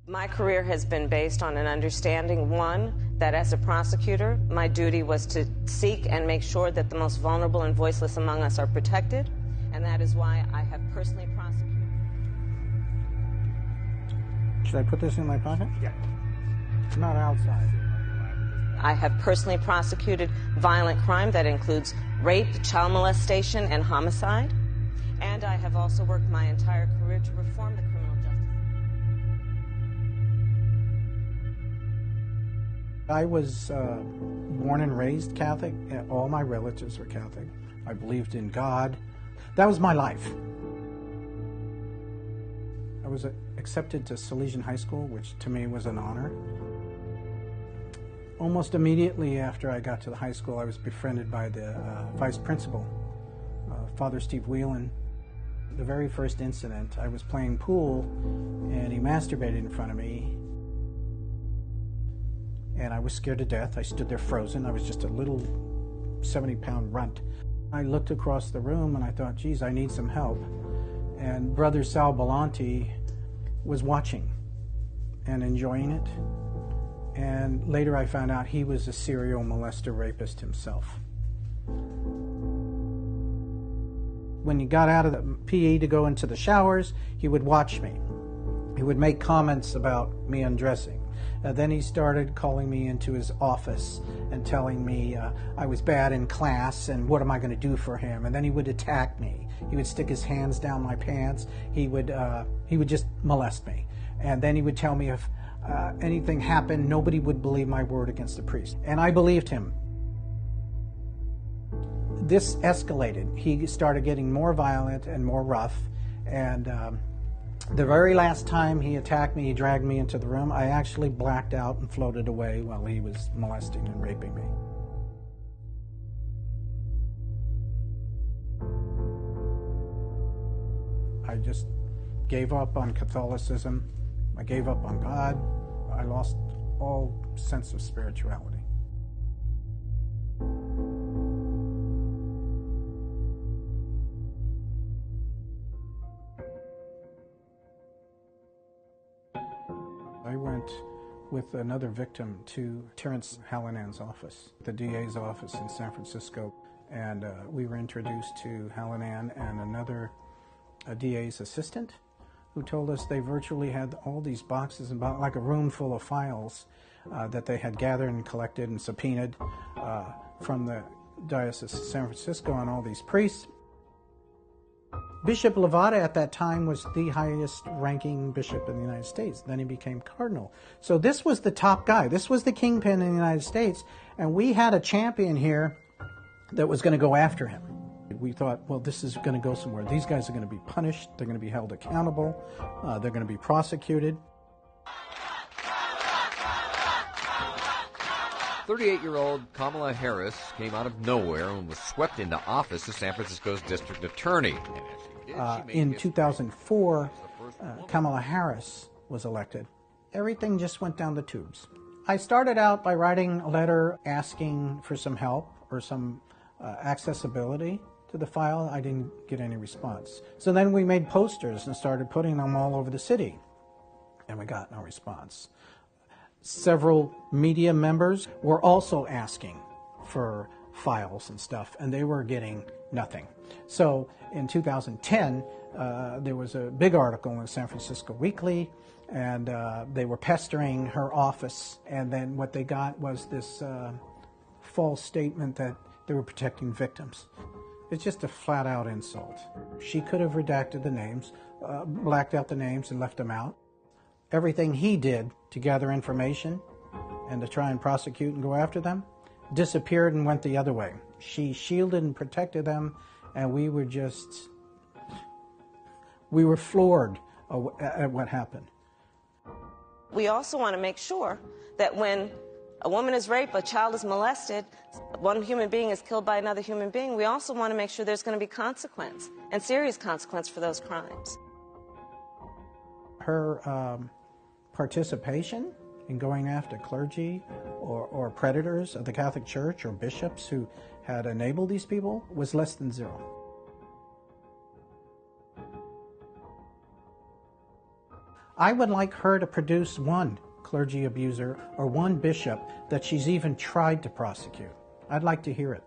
My career has been based on an understanding, one, that as a prosecutor, my duty was to seek and make sure that the most vulnerable and voiceless among us are protected, and that is why I have personally prosecuted. Should I put this in my pocket? Yeah. Not outside. I have personally prosecuted violent crime that includes rape, child molestation, and homicide, and I have also worked my entire career to reform the criminal justice. I was born and raised Catholic. All my relatives were Catholic. I believed in God. That was my life. I was accepted to Salesian High School, which to me was an honor. Almost immediately after I got to the high school, I was befriended by the vice principal, Father Steve Whelan. The very first incident, I was playing pool and he masturbated in front of me. And I was scared to death. I stood there frozen. I was just a little 70-pound runt. I looked across the room and I thought, geez, I need some help. And Brother Sal Belanti was watching and enjoying it. And later I found out he was a serial molester rapist himself. When he got out of the PE to go into the showers, he would watch me. He would make comments about me undressing. Then he started calling me into his office and telling me I was bad in class and what am I going to do for him. And then he would attack me. He would stick his hands down my pants. He would just molest me. And then he would tell me if anything happened, nobody would believe my word against the priest. And I believed him. This escalated. He started getting more violent and more rough. And the very last time he attacked me, he dragged me into the room. I actually blacked out and floated away while he was molesting and raping me. I just gave up on Catholicism. I gave up on God. I lost all sense of spirituality. I went with another victim to Terrence Hallinan's office, the DA's office in San Francisco, and we were introduced to Hallinan and another DA's assistant who told us they virtually had all these boxes, about like a room full of files that they had gathered and collected and subpoenaed from the Diocese of San Francisco on all these priests. Bishop Levada at that time was the highest ranking bishop in the United States. Then he became cardinal. So this was the top guy. This was the kingpin in the United States. And we had a champion here that was going to go after him. We thought, well, this is going to go somewhere. These guys are going to be punished. They're going to be held accountable. They're going to be prosecuted. 38-year-old Kamala Harris came out of nowhere and was swept into office as San Francisco's district attorney. In 2004, Kamala Harris was elected. Everything just went down the tubes. I started out by writing a letter asking for some help or some accessibility to the file. I didn't get any response. So then we made posters and started putting them all over the city, and we got no response. Several media members were also asking for files and stuff, and they were getting nothing. So in 2010, there was a big article in the San Francisco Weekly, and they were pestering her office, and then what they got was this false statement that they were protecting victims. It's just a flat-out insult. She could have redacted the names, blacked out the names and left them out. Everything he did to gather information and to try and prosecute and go after them disappeared and went the other way. She shielded and protected them, and we were floored at what happened. We also want to make sure that when a woman is raped, a child is molested, one human being is killed by another human being, we also want to make sure there's going to be consequence, and serious consequence for those crimes. Her participation in going after clergy or predators of the Catholic Church or bishops who had enabled these people was less than zero. I would like her to produce one clergy abuser or one bishop that she's even tried to prosecute. I'd like to hear it.